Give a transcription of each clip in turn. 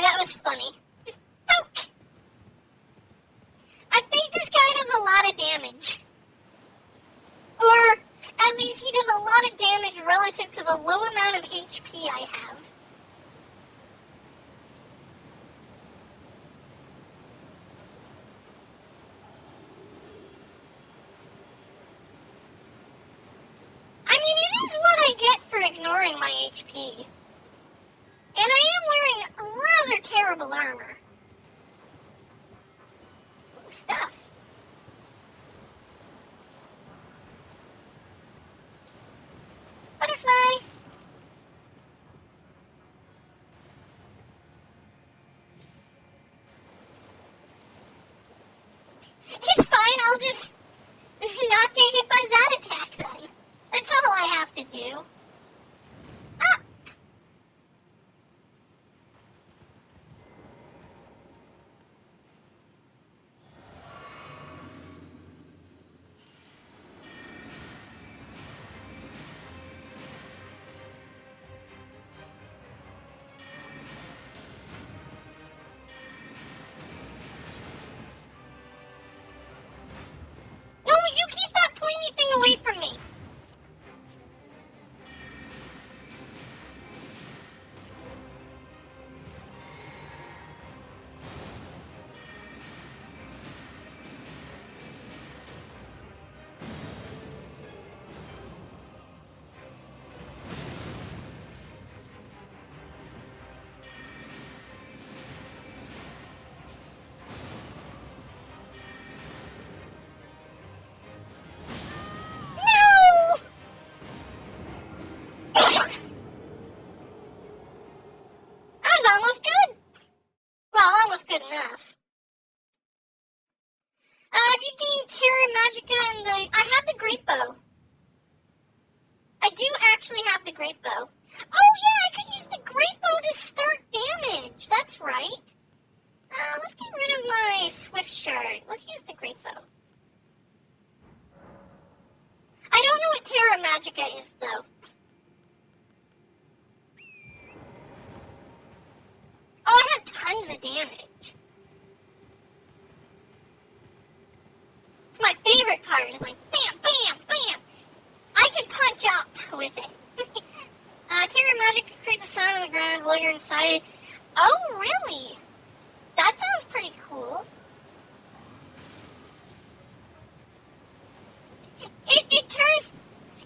Okay, that was funny. Just poke! I think this guy does a lot of damage. Or, at least he does a lot of damage relative to the low amount of HP I have. I mean, it is what I get for ignoring my HP. And I am wearing rather terrible armor. Ooh, stuff. Butterfly! It's fine, I'll just not get hit by that attack then. That's all I have to do. Ah! No, you keep that pointy thing away from me. Good enough. Have you gained Terra Magica and I have the Great Bow. I do actually have the Great Bow. Oh yeah, I could use the Great Bow to start damage. That's right. Let's get rid of my Swift Shard. Let's use the Great Bow. I don't know what Terra Magica is, though. Oh, I have tons of damage. It's my favorite part. It's like, bam, bam, bam. I can punch up with it. Terra Magica creates a sound on the ground while you're inside. Oh, really? That sounds pretty cool.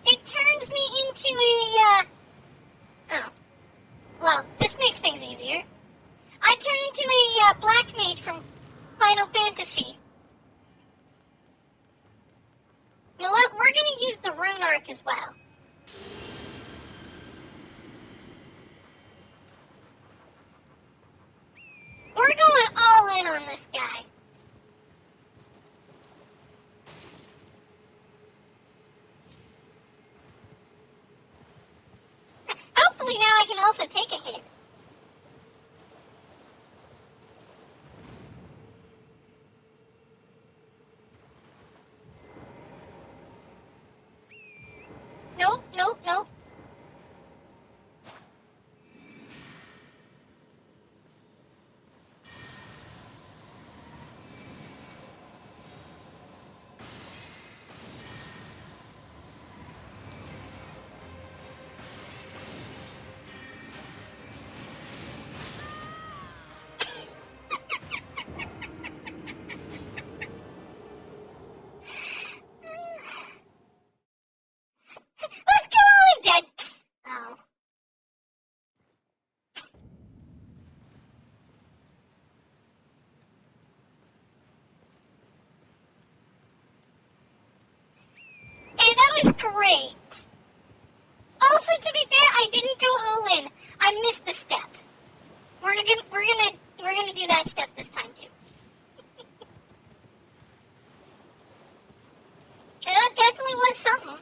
It turns me into a, oh. Well, this makes things easier. I turn into a black mage from Final Fantasy. You know what? We're gonna use the rune arc as well. We're going all in on this guy. Hopefully now I can also take a hit. Nope, nope, nope. Let's go all in dead. Oh. Hey, that was great. Also, to be fair, I didn't go all in. I missed a step. We're gonna do that step this time too. And that definitely was something.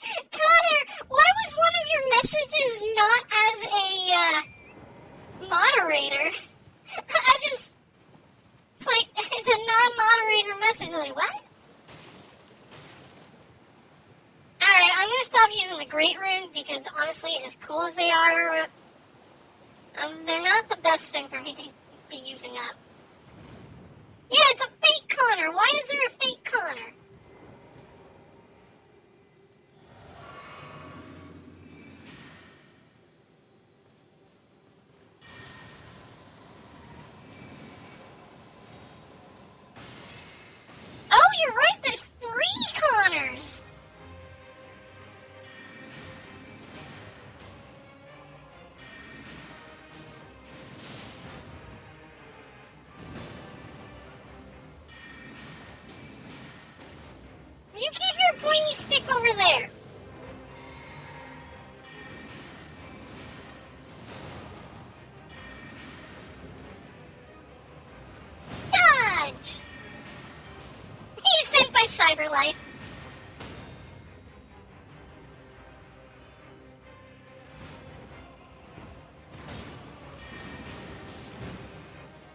Connor, why was one of your messages not as a moderator? I just, it's like, it's a non-moderator message. Like, what? Alright, I'm gonna stop using the Great Rune because honestly, as cool as they are, they're not the best thing for me to be using up. Yeah, it's a fake Connor. Why is there a fake Connor? Oh, you're right, there's 3 Connors! You keep your pointy stick over there. Dodge! He's sent by Cyberlife.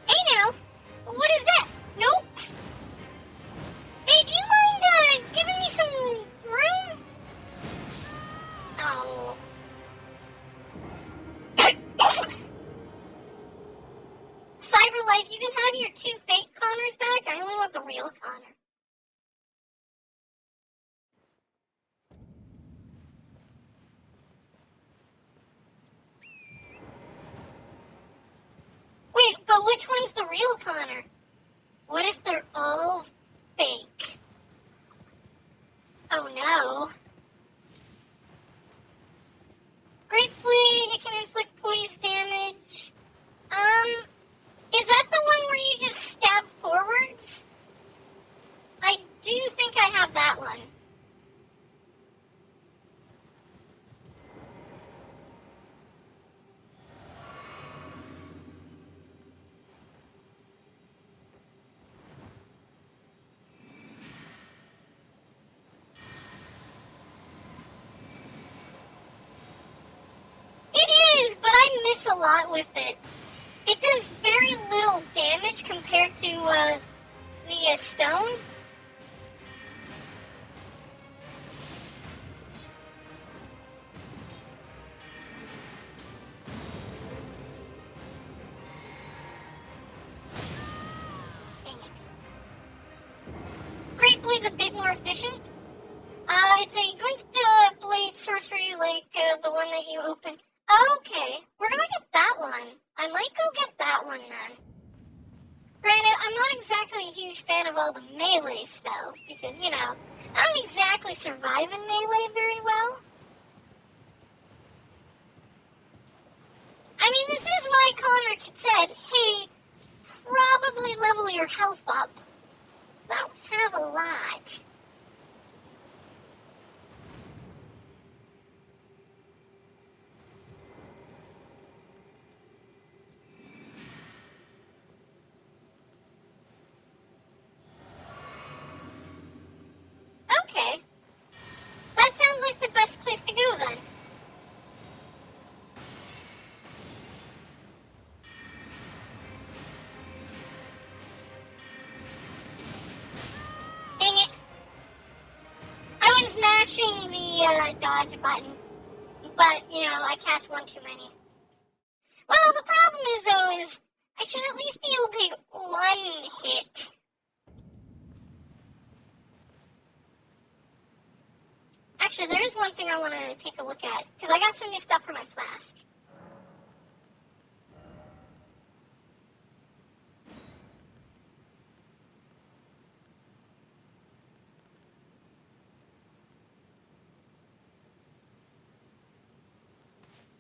Hey now, what is that? Nope. Hey, do you mind giving me some room? Oh. Cyberlife, you can have your 2 fake Connors back. I only want the real Connor. Wait, but which one's the real Connor? What if they're all fake? Oh no. Gratefully, it can inflict poise damage. Is that the one where you just stab forwards? I do think I have that one. It is, but I miss a lot with it. It does very little damage compared to, the stone. Dang it. Great Blade's a bit more efficient. It's a glint blade sorcery like the one that you opened. Okay, where do I get that one? I might go get that one then. Granted, I'm not exactly a huge fan of all the melee spells because, you know, I don't exactly survive in melee very well. I mean, this is why Connor said, hey, probably level your health up. I don't have a lot. Okay. That sounds like the best place to go then. Dang it. I was mashing the dodge button, but, you know, I cast one too many. Well, the problem is, though, is I should at least be able to take one hit. Actually, there is one thing I want to take a look at, because I got some new stuff for my flask.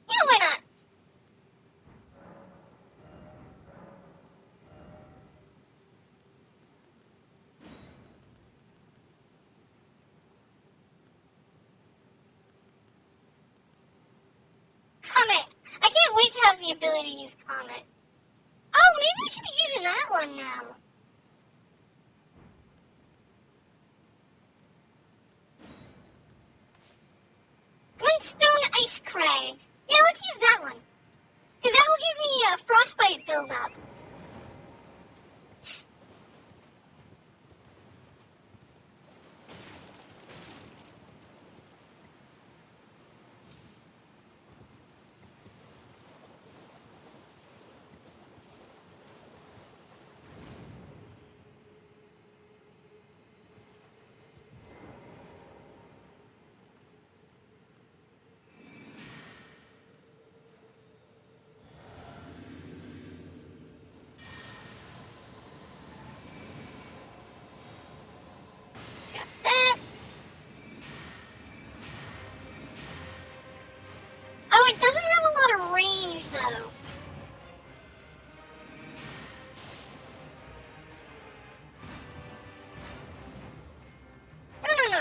Yeah, why not? Comet. I can't wait to have the ability to use Comet. Oh, maybe I should be using that one now.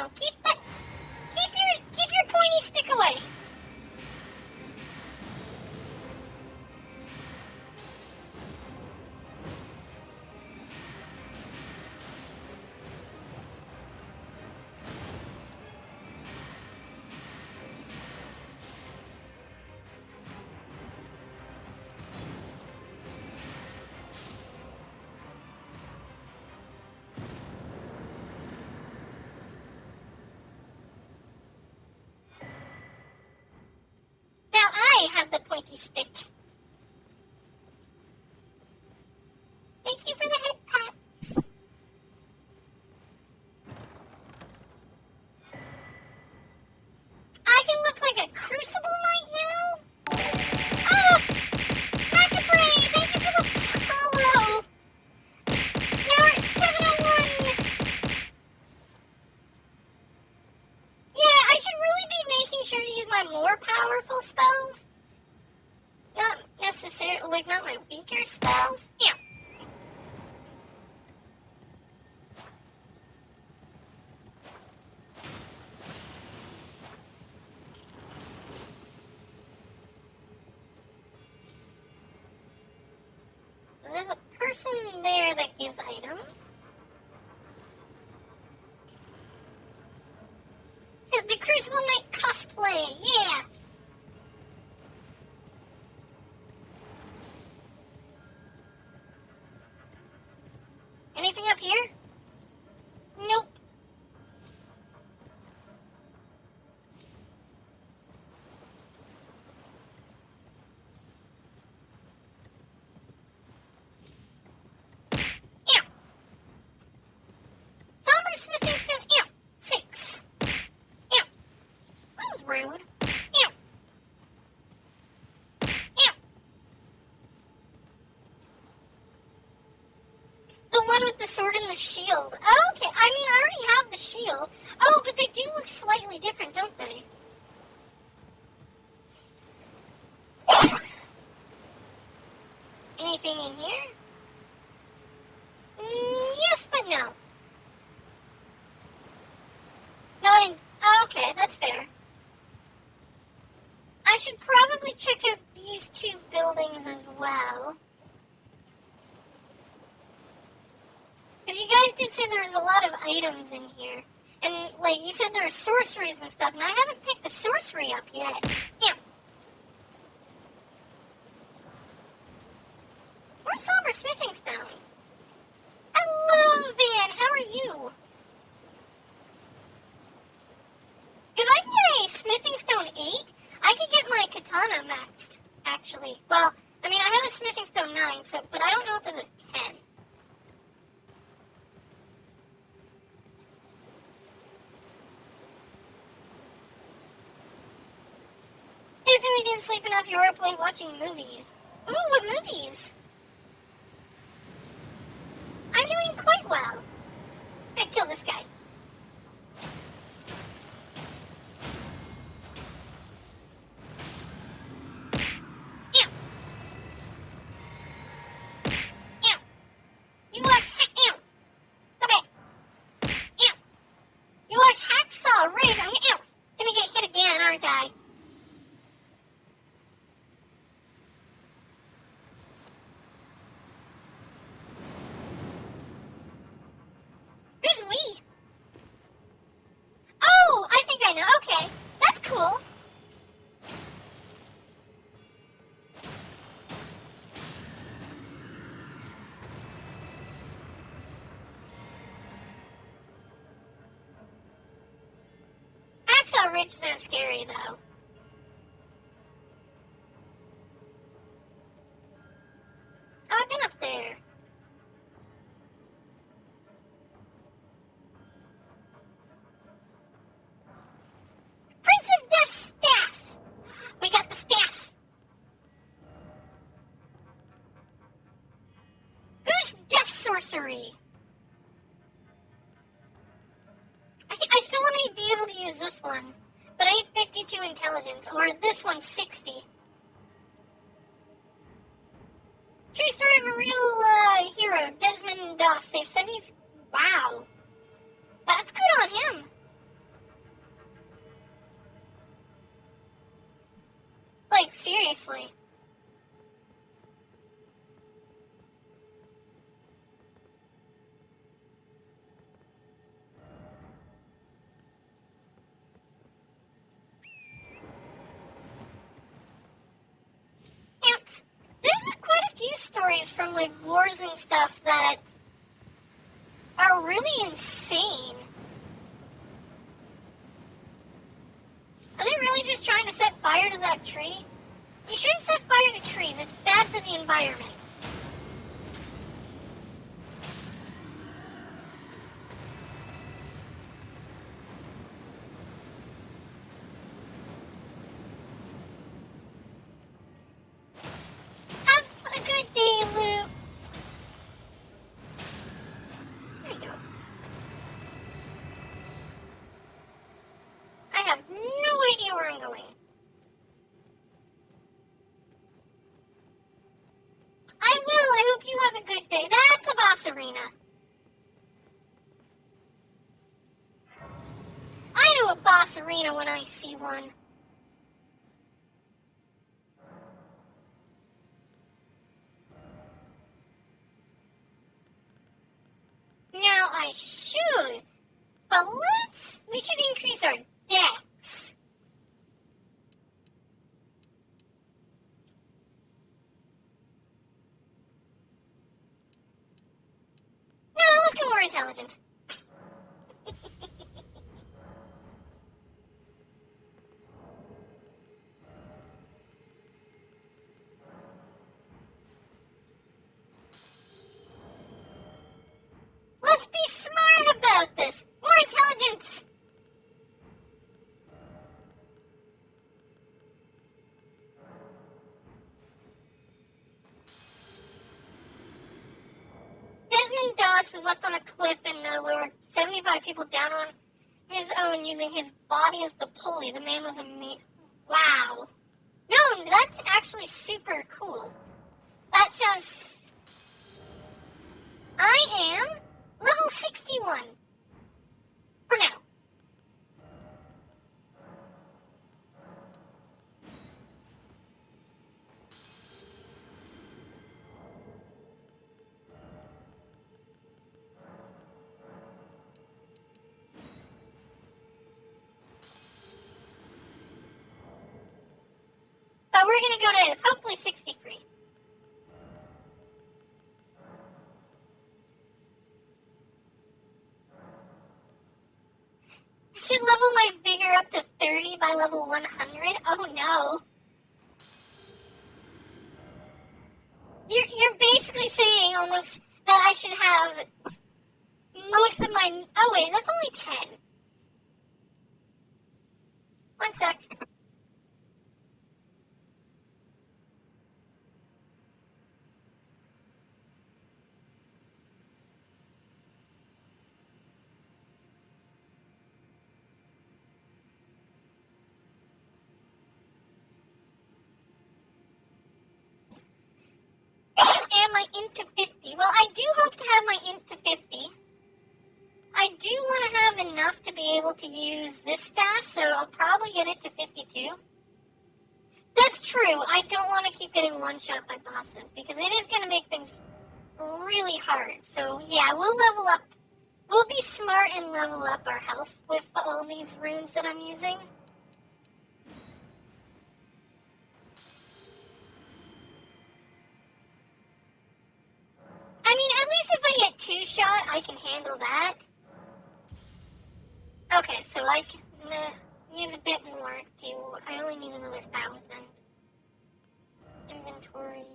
No, keep your pointy stick away. Now I have the pointy stick. Thank you for the head pat. I can look like a Crucible Knight now? Oh! Macabray, thank you for the follow! Now we're at 701! Yeah, I should really be making sure to use my more powerful spells. Not necessarily, like, not my weaker spells. Yeah. There's a person there that gives items. The Crucible Knight cosplay, yeah! Anything up here? Nope. Ew. Somber smithing stones, ew. 6. Ew. That was rude. Ew. Ew. The one with the sword and the shield. Oh, okay, I mean, I already have the shield. Oh, but they do look slightly different, don't they? Anything in here? Yes, but no. Not in... Oh, okay, that's fair. I should probably check out these two buildings as well. Because you guys did say there was a lot of items in here. And, like, you said there were sorceries and stuff, and I haven't picked the sorcery up yet. Yeah. Where's Somber Smithing Stones? Hello, Van! How are you? If I can get a Smithing Stone 8, I could get my katana maxed, actually. Well, I mean, I have a Smithing Stone 9, so, but I don't know if there's a 10. I definitely didn't sleep enough. You were up late watching movies. Ooh, what movies? I'm doing quite well. I killed this guy. Ew. Ew. You watch ew. Come back. Ew. You watch Hacksaw Ridge. I'm ew. Gonna get hit again, aren't I? Who's we? Oh, I think I know. Okay. That's cool. Hacksaw Ridge's not scary, though. Oh, I've been up there. Prince of Death's staff! We got the staff! Who's Death Sorcery? I still want to be able to use this one, but I need 52 intelligence, or this one's 60. True story of a real hero, Desmond Doss, saved 70... Wow. That's good on him. nicely. And there's quite a few stories from like wars and stuff that are really insane. Are they really just trying to set fire to that tree? You shouldn't set fire to trees. It's bad for the environment. Have a good day, Lou. There you go. I have no idea where I'm going. I will. I hope you have a good day. That's a boss arena. I know a boss arena when I see one. Now I should, but we should increase our dex. No, let's go more intelligence. Let's be smart about this. More intelligence. Desmond Doss was left on a cliff and lowered 75 people down on his own using his body as the pulley. The man was wow. No, that's actually super cool. That sounds... I am level 61. For now. But we're going to go to hopefully 63. I should level my vigor up to 30 by level 100. Oh no. You're basically saying almost that I should have most of my... Oh wait, that's only 10. One sec. And my into 50. Well, I do hope to have my into 50. I do want to have enough to be able to use this staff, so I'll probably get it to 52. That's true. I don't want to keep getting one-shot by bosses, because it is going to make things really hard. So, yeah, we'll level up. We'll be smart and level up our health with all these runes that I'm using. I mean, at least if I get two-shot, I can handle that. Okay, so I can use a bit more too. I only need another 1,000. Inventory.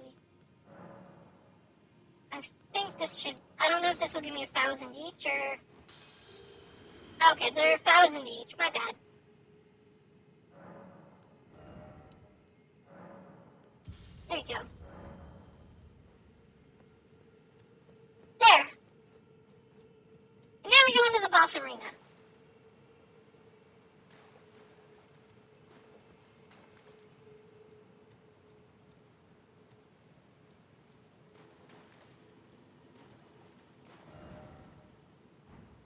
I think this should... I don't know if this will give me 1,000 each or... Okay, they're 1,000 each. My bad. There you go. There. And now we go into the boss arena.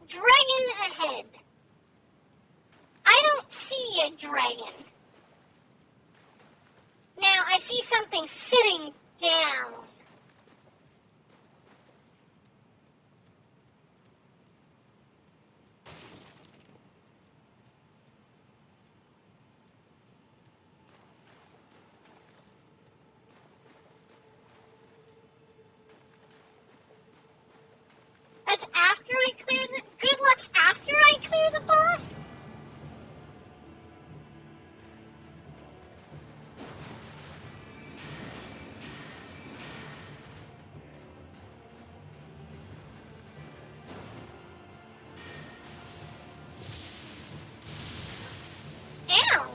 Dragon ahead. I don't see a dragon. Now, I see something sitting down. That's after I clear the... Good luck after I clear the boss? Ow!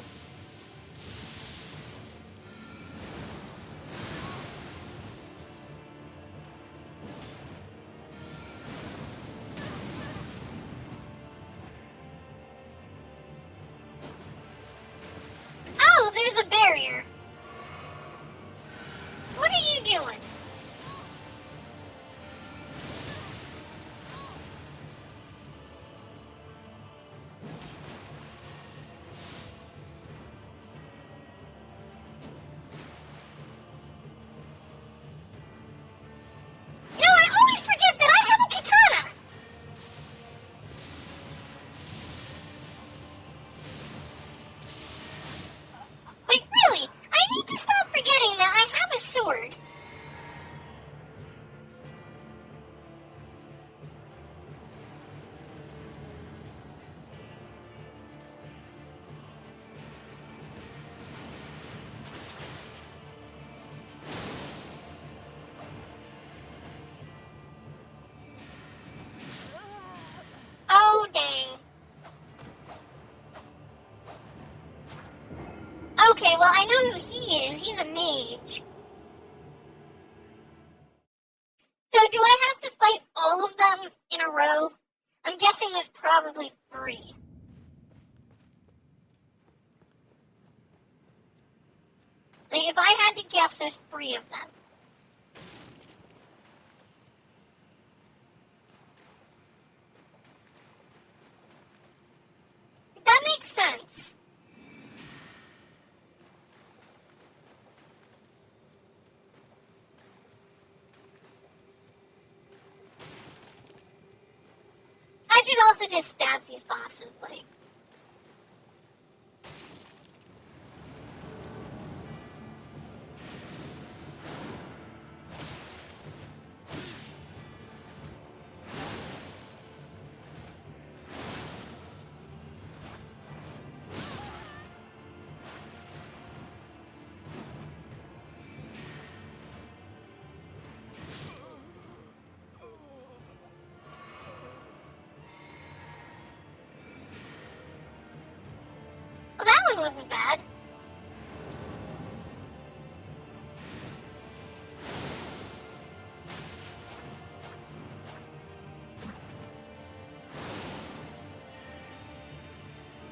Oh, there's a barrier. What are you doing? You know, I always forget that I have a katana! Like, really, I need to stop forgetting that I have a sword. Oh, dang. Okay, well, I know who he is. He's a mage. So do I have to fight all of them in a row? I'm guessing there's probably 3. Like, if I had to guess, there's 3 of them. That makes sense. I should also just stab these bosses, like... Well, that one wasn't bad.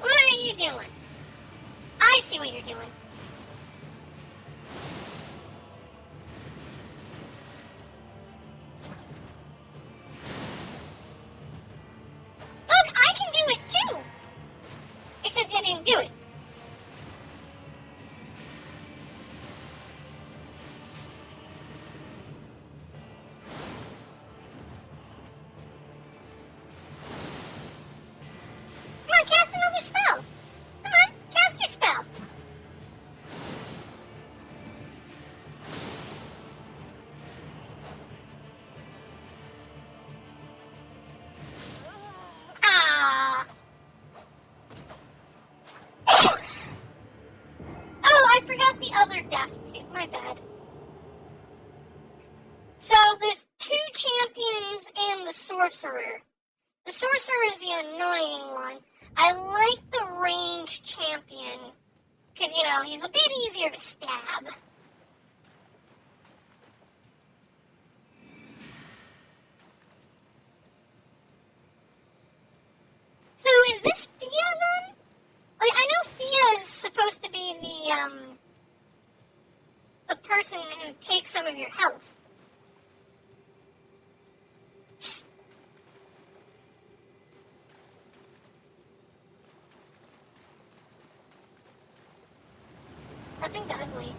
What are you doing? I see what you're doing. Look, I can do it too! Except I didn't do it. Come on, cast another spell! Come on, cast your spell! Ah! Oh, I forgot the other death too. My bad. So there's 2 champions and the sorcerer. The sorcerer is the annoying one. I like the ranged champion because, you know, he's a bit easier to stab. So is this Thea then? Like, I know Thea is supposed to be the person who takes some of your health. Nothing ugly.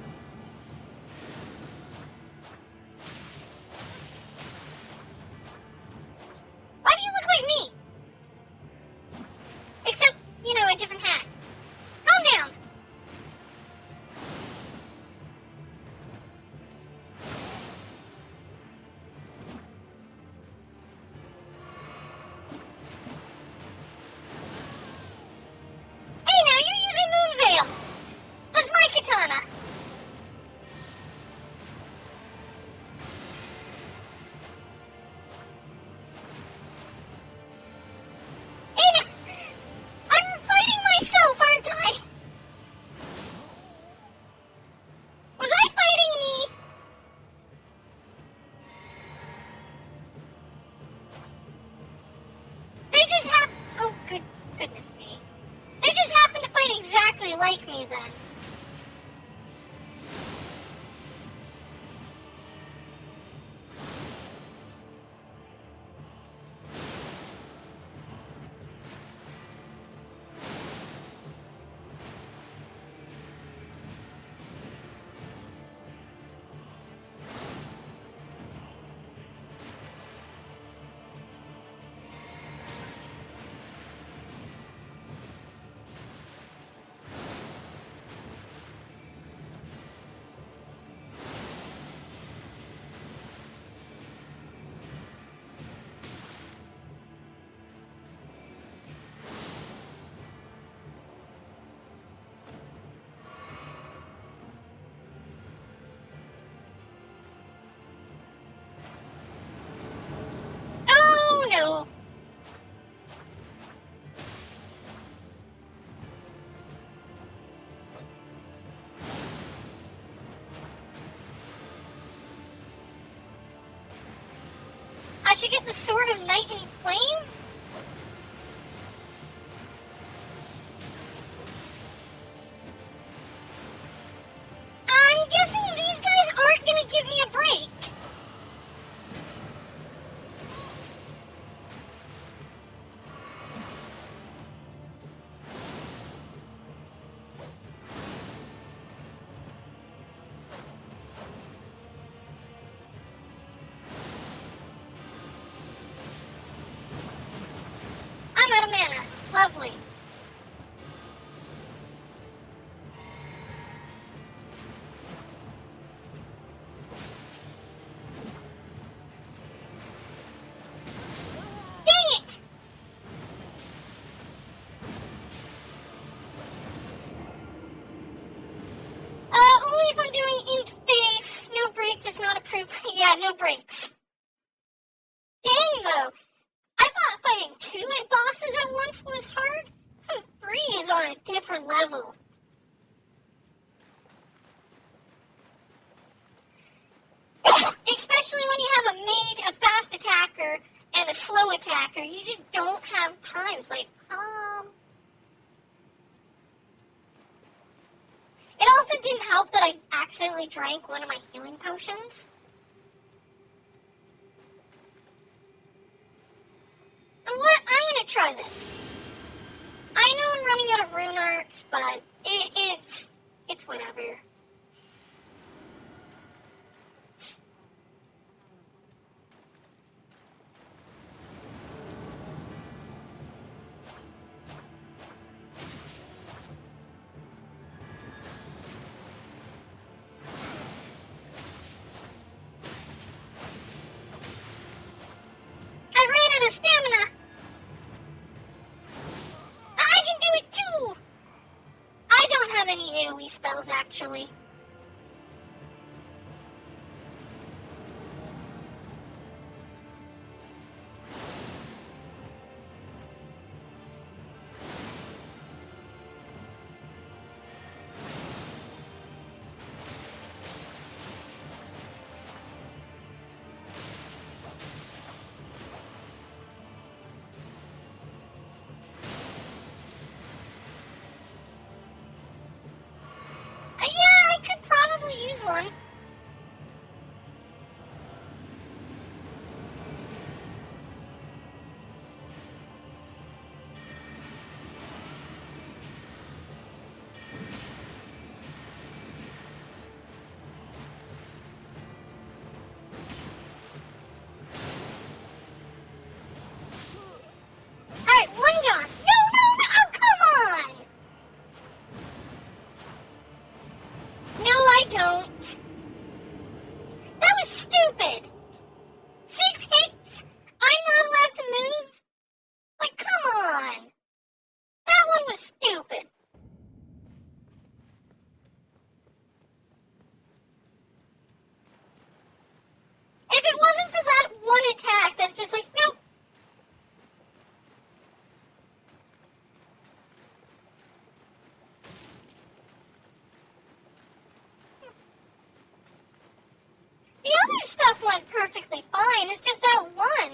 like me then. Oh no! I should get the Sword of Night and Flame? I'm guessing these guys aren't gonna give me a break. I'm out of mana. Lovely. Dang it! Only if I'm doing ink face. No breaks is not approved. Yeah, no breaks. Dang though. I thought fighting two bosses at once was hard. 3 is on a different level. Especially when you have a mage, a fast attacker, and a slow attacker. You just don't have time. It's like, It also didn't help that I accidentally drank one of my healing potions. And what? I'm gonna try this. I know I'm running out of rune arcs, but it's whatever. I ran out of stamina. I can do it too. I don't have any AoE spells actually. Yeah, I could probably use one. Alright, one gone. No, come on! No, I don't. That was stupid. 6 hits? I'm not allowed to move? Like, come on. That one was stupid. If it wasn't for that one attack, that's just like, nope. The other stuff went perfectly fine. It's just that one.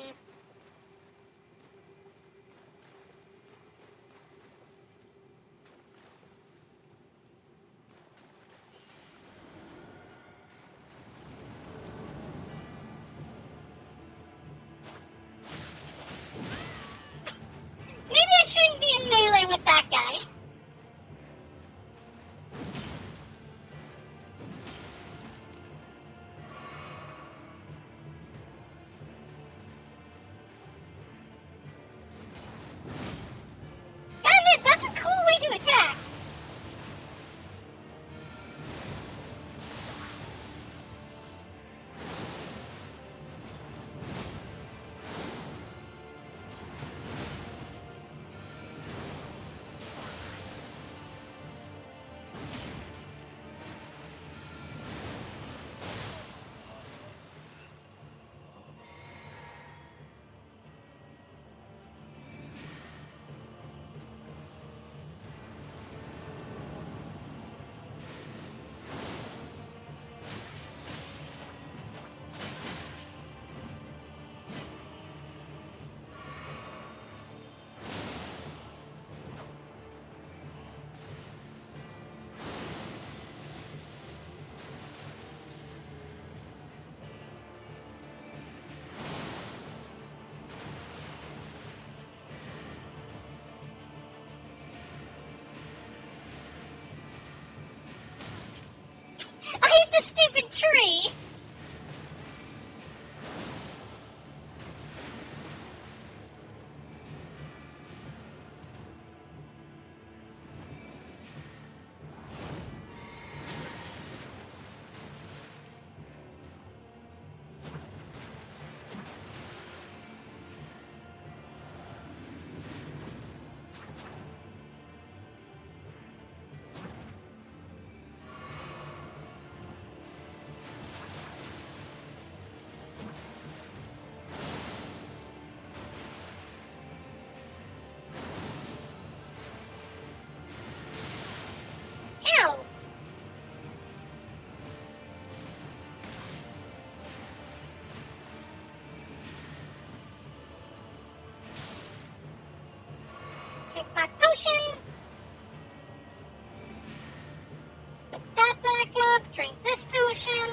tree. Ow! Drink my potion. Put that back up. Drink this potion.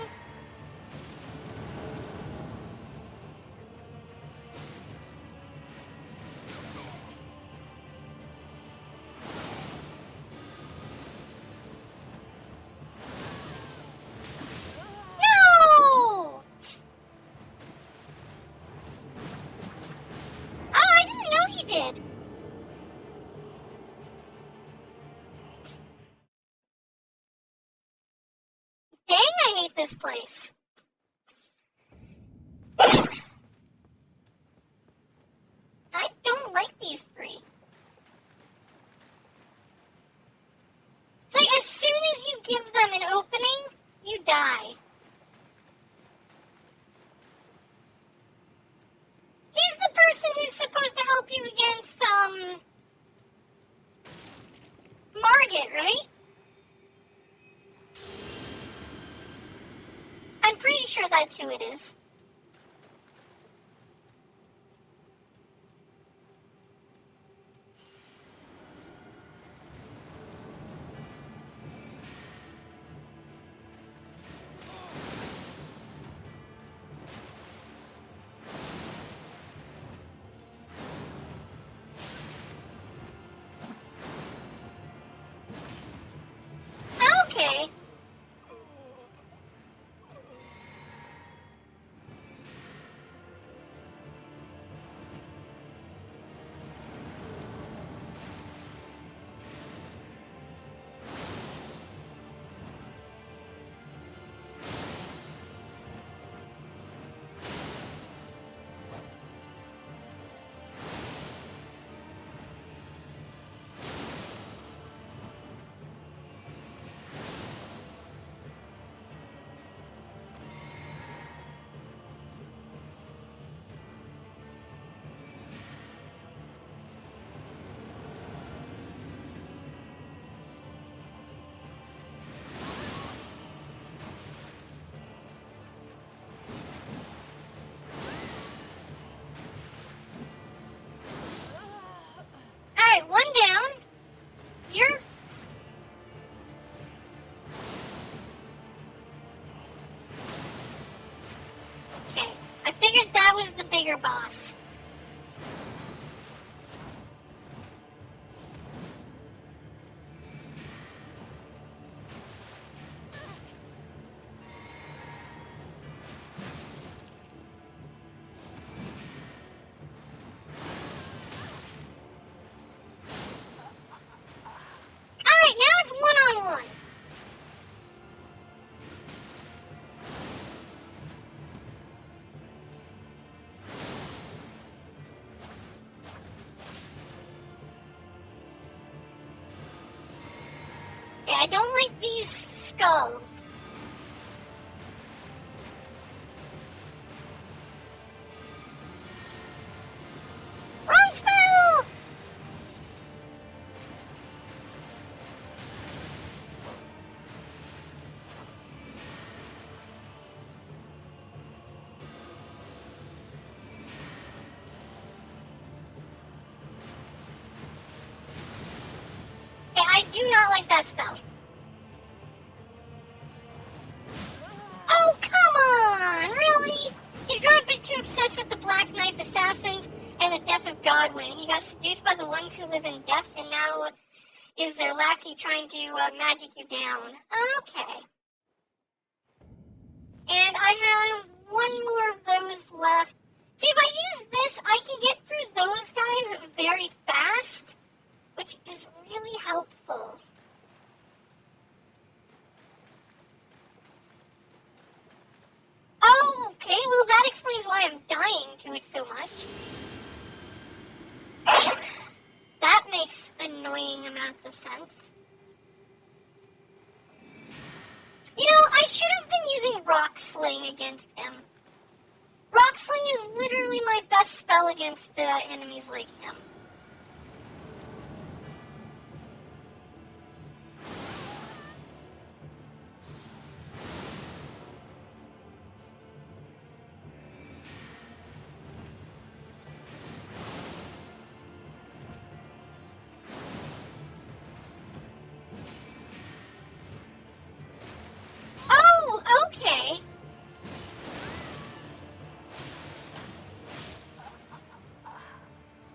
No! Oh, I didn't know he did. Dang, I hate this place. I don't like these three. It's like as soon as you give them an opening, you die. He's the person who's supposed to help you against, Margit, right? I'm pretty sure that's who it is. Okay. Alright, one down. You're... Okay. I figured that was the bigger boss. Alright, now it's one-on-one. Yeah, I don't like these skulls. Wrong spell! Yeah, I do not like that spell. Oh, come on! Really? He's grown a bit too obsessed with the Black Knife Assassins and the death of Godwin. He got seduced by the ones who live in death and now is their lackey trying to magic you down. Okay. And I have one more of those left. See, if I use this, I can get through those guys very fast, which is really helpful. Oh, okay, well that explains why I'm dying to it so much. That makes annoying amounts of sense. You know, I should have been using Rock Sling against him. Rock Sling is literally my best spell against enemies like him. Oh, okay.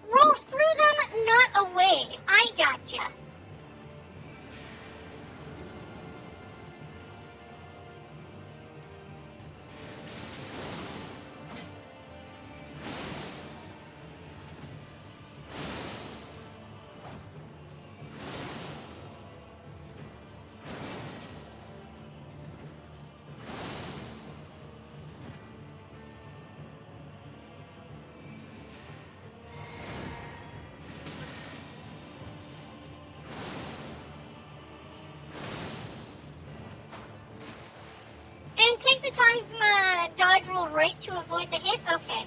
Roll through them, not away. I gotcha. And take the time dodge roll right to avoid the hit? Okay.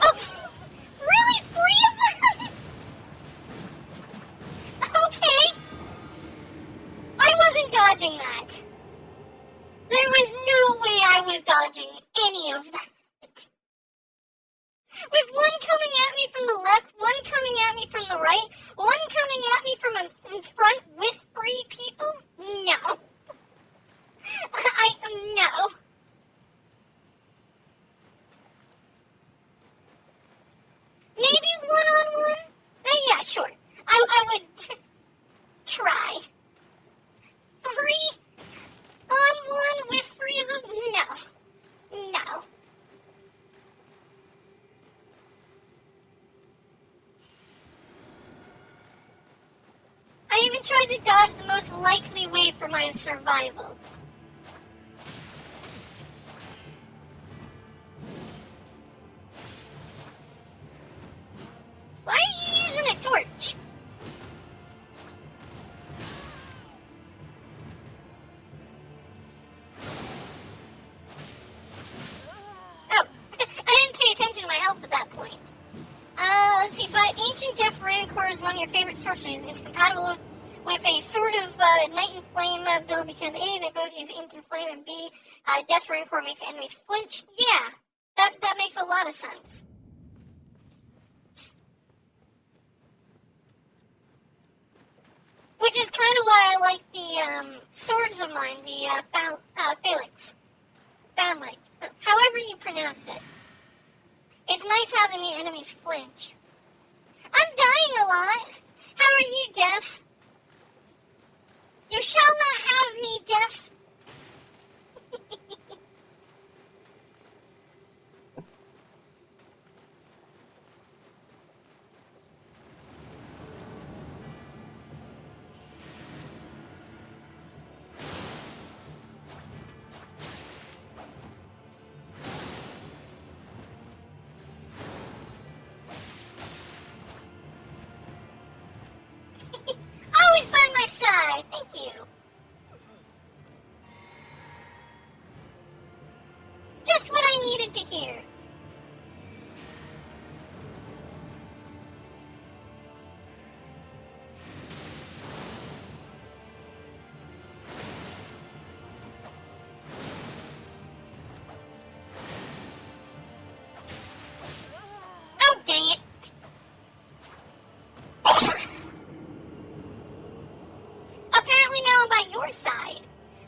Oh, really? 3 of them? Okay. I wasn't dodging that. There was no way I was dodging any of that. With one coming at me from the left, one coming at me from the right, one coming at me from in front with 3 people? No. No. Maybe one-on-one? Yeah, sure. I would try. 3-on-1 with 3 of them? No. No. I even tried to dodge the most likely way for my survival. Why are you using a torch? Oh, I didn't pay attention to my health at that point. Let's see, but Ancient Death Rancor is one of your favorite sorceries. It's compatible with a sort of Night and Flame build because A, they both use Instant Flame, and B, Death Rancor makes enemies flinch. Yeah, that makes a lot of sense. Which is kind of why I like the swords of mine, the phalanx. Phalanx. However you pronounce it. It's nice having the enemies flinch. I'm dying a lot. How are you, Death? You shall not have me, Death. Always by my side. Thank you. by your side.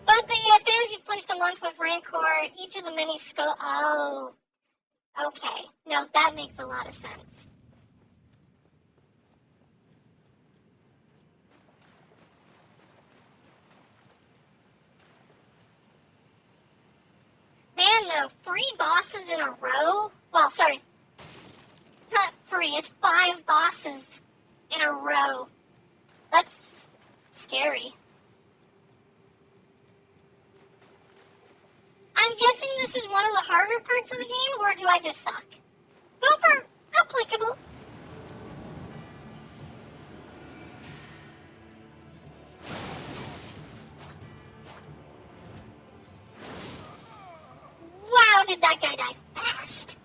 But the fantasy flinched and launched with Rancor, each of the many skull. Oh, okay. No, that makes a lot of sense. Man, though, 3 bosses in a row? Well, sorry. Not 3, it's 5 bosses in a row. That's scary. I'm guessing this is one of the harder parts of the game, or do I just suck? Both are applicable. Wow, did that guy die fast?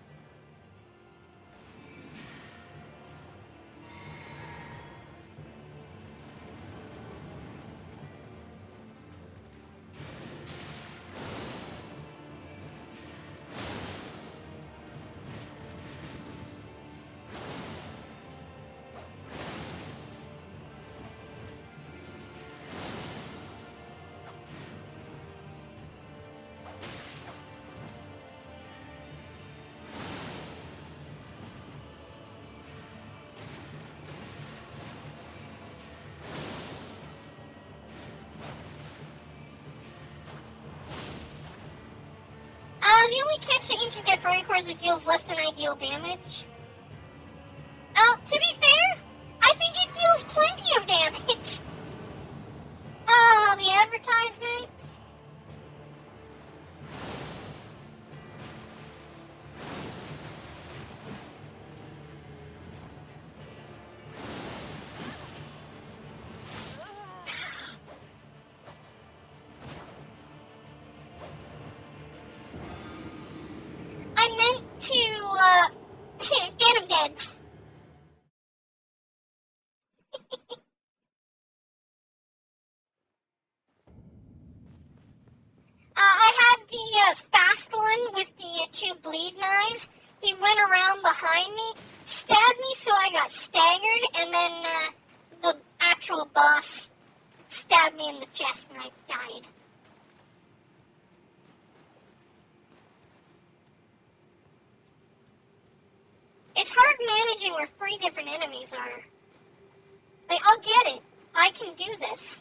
The only catch that you can get for Rancor is it deals less than ideal damage. To be fair, I think it deals plenty of damage. Oh, the advertisements. I meant to, get him dead. I had the fast one with the 2 bleed knives. He went around behind me, stabbed me so I got staggered, and then the actual boss stabbed me in the chest and I died. It's hard managing where 3 different enemies are. Like, I'll get it. I can do this.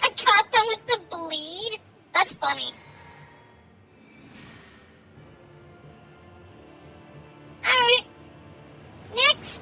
I caught them with the bleed? That's funny. Alright. Next.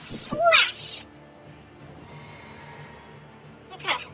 Slash! Okay.